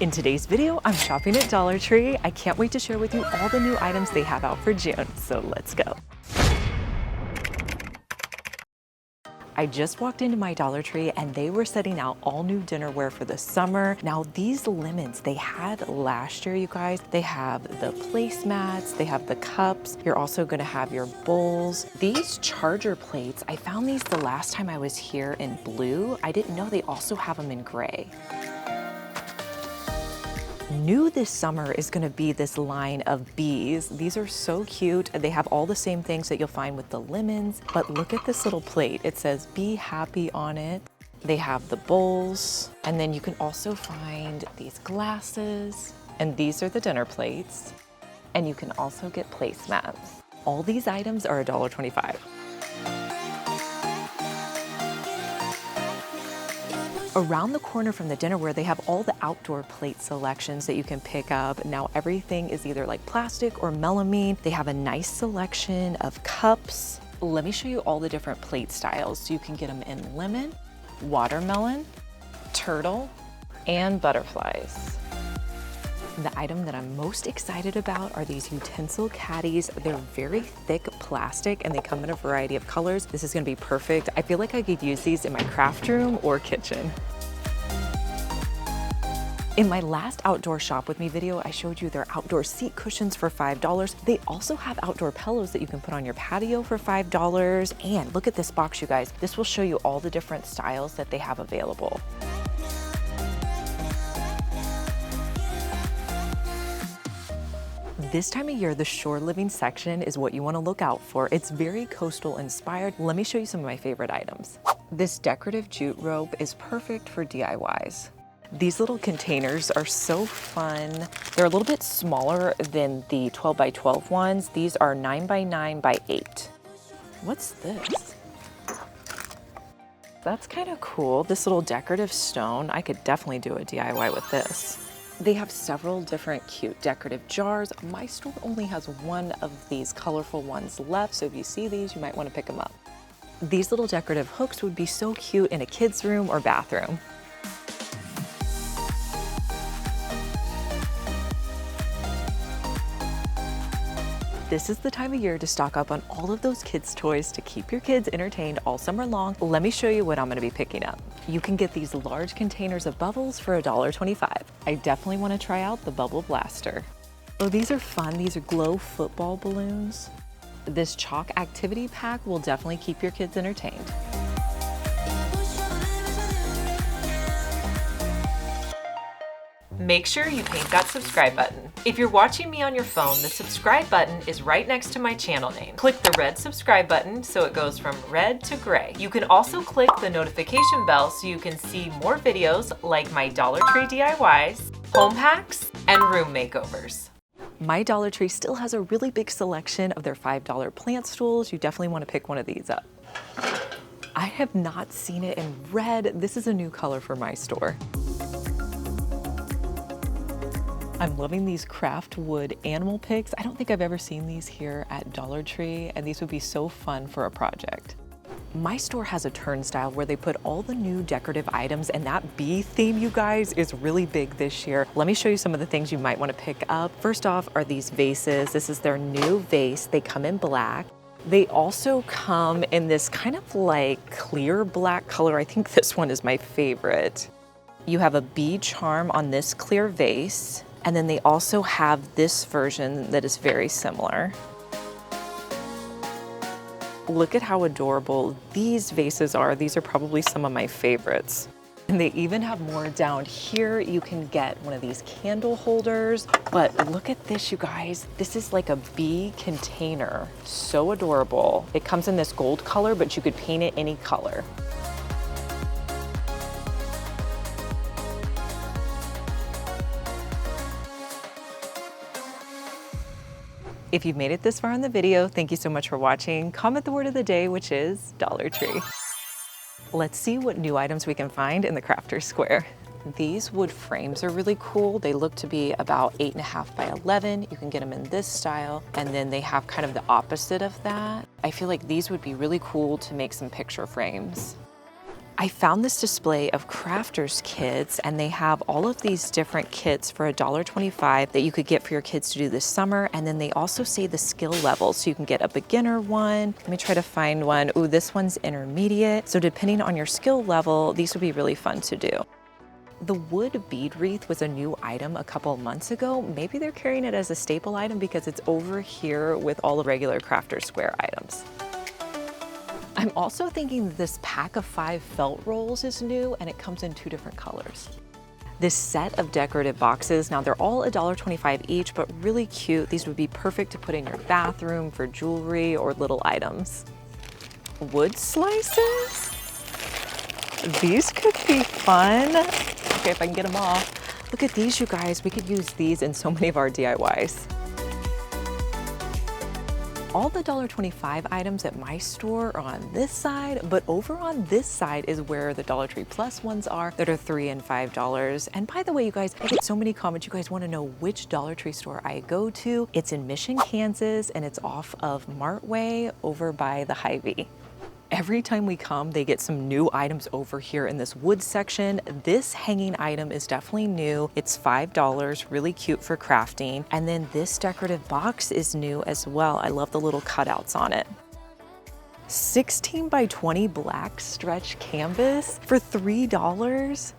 In today's video, I'm shopping at Dollar Tree. I can't wait to share with you all the new items they have out for June, so let's go. I just walked into my Dollar Tree and they were setting out all new dinnerware for the summer. Now these lemons they had last year, you guys, they have the placemats, they have the cups. You're also gonna have your bowls. These charger plates, I found these the last time I was here in blue. I didn't know they also have them in gray. New this summer is gonna be this line of bees. These are so cute. They have all the same things that you'll find with the lemons, but look at this little plate. It says "Be Happy" on it. They have the bowls, and then you can also find these glasses, and these are the dinner plates, and you can also get placemats. All these items are $1.25. Around the corner from the dinnerware, they have all the outdoor plate selections that you can pick up. Now everything is either like plastic or melamine. They have a nice selection of cups. Let me show you all the different plate styles. So you can get them in lemon, watermelon, turtle, and butterflies. The item that I'm most excited about are these utensil caddies. They're very thick plastic and they come in a variety of colors. This is gonna be perfect. I feel like I could use these in my craft room or kitchen. In my last outdoor shop with me video, I showed you their outdoor seat cushions for $5. They also have outdoor pillows that you can put on your patio for $5. And look at this box, you guys. This will show you all the different styles that they have available. This time of year, the shore living section is what you want to look out for. It's very coastal inspired. Let me show you some of my favorite items. This decorative jute rope is perfect for DIYs. These little containers are so fun. They're a little bit smaller than the 12 by 12 ones. These are 9 by 9 by 8. What's this? That's kind of cool. This little decorative stone, I could definitely do a DIY with this. They have several different cute decorative jars. My store only has one of these colorful ones left, so if you see these, you might want to pick them up. These little decorative hooks would be so cute in a kid's room or bathroom. This is the time of year to stock up on all of those kids' toys to keep your kids entertained all summer long. Let me show you what I'm gonna be picking up. You can get these large containers of bubbles for $1.25. I definitely wanna try out the Bubble Blaster. Oh, these are fun. These are glow football balloons. This chalk activity pack will definitely keep your kids entertained. Make sure you paint that subscribe button. If you're watching me on your phone, the subscribe button is right next to my channel name. Click the red subscribe button so it goes from red to gray. You can also click the notification bell so you can see more videos like my Dollar Tree DIYs, home hacks, and room makeovers. My Dollar Tree still has a really big selection of their $5 plant stools. You definitely want to pick one of these up. I have not seen it in red. This is a new color for my store. I'm loving these craft wood animal picks. I don't think I've ever seen these here at Dollar Tree, and these would be so fun for a project. My store has a turnstile where they put all the new decorative items, and that bee theme, you guys, is really big this year. Let me show you some of the things you might want to pick up. First off are these vases. This is their new vase. They come in black. They also come in this kind of like clear black color. I think this one is my favorite. You have a bee charm on this clear vase. And then they also have this version that is very similar. Look at how adorable these vases are. These are probably some of my favorites. And they even have more down here. You can get one of these candle holders. But look at this, you guys. This is like a bee container. So adorable. It comes in this gold color, but you could paint it any color. If you've made it this far in the video, thank you so much for watching. Comment the word of the day, which is Dollar Tree. Let's see what new items we can find in the Crafters Square. These wood frames are really cool. They look to be about 8.5 by 11. You can get them in this style. And then they have kind of the opposite of that. I feel like these would be really cool to make some picture frames. I found this display of crafters kits, and they have all of these different kits for $1.25 that you could get for your kids to do this summer. And then they also say the skill level, so you can get a beginner one. Let me try to find one. Ooh, this one's intermediate. So depending on your skill level, these would be really fun to do. The wood bead wreath was a new item a couple months ago. Maybe they're carrying it as a staple item because it's over here with all the regular Crafter Square items. I'm also thinking this pack of 5 felt rolls is new, and it comes in 2 different colors. This set of decorative boxes, now they're all $1.25 each, but really cute. These would be perfect to put in your bathroom for jewelry or little items. Wood slices? These could be fun. Okay, if I can get them off. Look at these, you guys. We could use these in so many of our DIYs. All the $1.25 items at my store are on this side, but over on this side is where the Dollar Tree Plus ones are that are $3 and $5. And by the way, you guys, I get so many comments. You guys want to know which Dollar Tree store I go to. It's in Mission, Kansas, and it's off of Martway over by the Hy-Vee. Every time we come, they get some new items over here in this wood section. This hanging item is definitely new. It's $5, really cute for crafting. And then this decorative box is new as well. I love the little cutouts on it. 16 by 20 black stretch canvas for $3.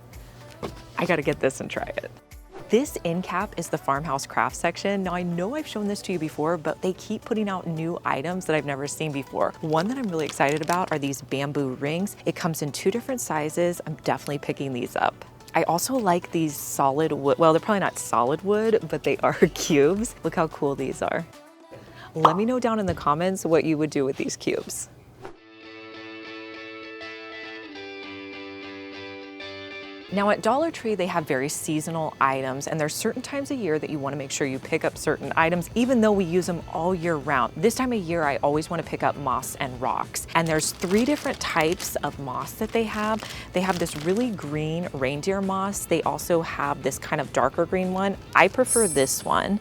I gotta get this and try it. This end cap is the farmhouse craft section. Now I know I've shown this to you before, but they keep putting out new items that I've never seen before. One that I'm really excited about are these bamboo rings. It comes in 2 different sizes. I'm definitely picking these up. I also like these solid wood. Well, they're probably not solid wood, but they are cubes. Look how cool these are. Let me know down in the comments what you would do with these cubes. Now at Dollar Tree, they have very seasonal items, and there's certain times a year that you want to make sure you pick up certain items, even though we use them all year round. This time of year, I always want to pick up moss and rocks. And there's 3 different types of moss that they have. They have this really green reindeer moss. They also have this kind of darker green one. I prefer this one.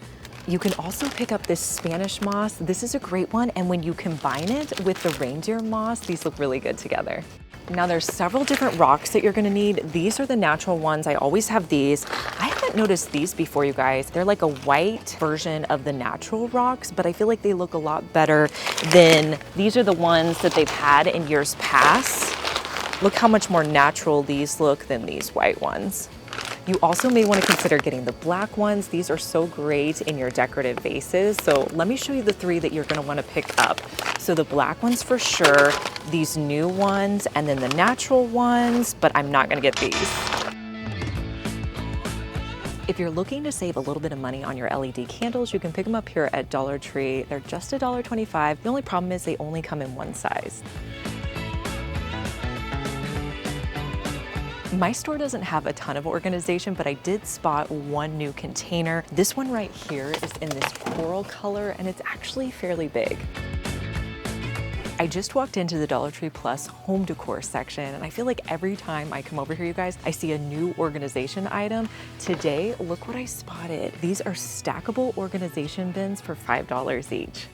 You can also pick up this Spanish moss. This is a great one, and when you combine it with the reindeer moss, these look really good together. Now there's several different rocks that you're gonna need. These are the natural ones. I always have these. I haven't noticed these before, you guys. They're like a white version of the natural rocks, but I feel like they look a lot better than, these are the ones that they've had in years past. Look how much more natural these look than these white ones. You also may want to consider getting the black ones. These are so great in your decorative vases. So let me show you the 3 that you're going to want to pick up. So the black ones for sure, these new ones, and then the natural ones, but I'm not going to get these. If you're looking to save a little bit of money on your LED candles, you can pick them up here at Dollar Tree. They're just $1.25. The only problem is they only come in one size. My store doesn't have a ton of organization, but I did spot one new container. This one right here is in this coral color, and it's actually fairly big. I just walked into the Dollar Tree Plus home decor section, and I feel like every time I come over here, you guys, I see a new organization item. Today, look what I spotted. These are stackable organization bins for $5 each.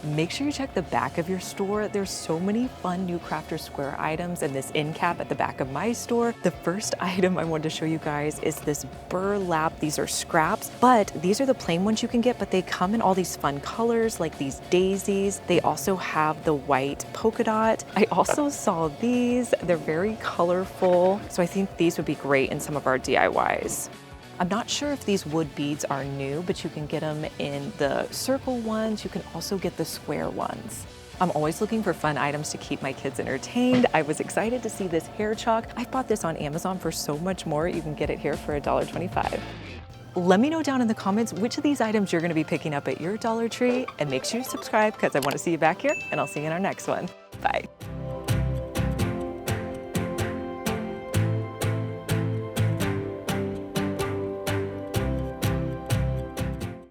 Make sure you check the back of your store. There's so many fun new Crafter Square items and this end cap at the back of my store. The first item I wanted to show you guys is this burlap. These are scraps, but these are the plain ones you can get, but they come in all these fun colors like these daisies. They also have the white polka dot. I also saw these. They're very colorful. So I think these would be great in some of our DIYs. I'm not sure if these wood beads are new, but you can get them in the circle ones. You can also get the square ones. I'm always looking for fun items to keep my kids entertained. I was excited to see this hair chalk. I bought this on Amazon for so much more. You can get it here for $1.25. Let me know down in the comments which of these items you're gonna be picking up at your Dollar Tree, and make sure you subscribe because I wanna see you back here, and I'll see you in our next one. Bye.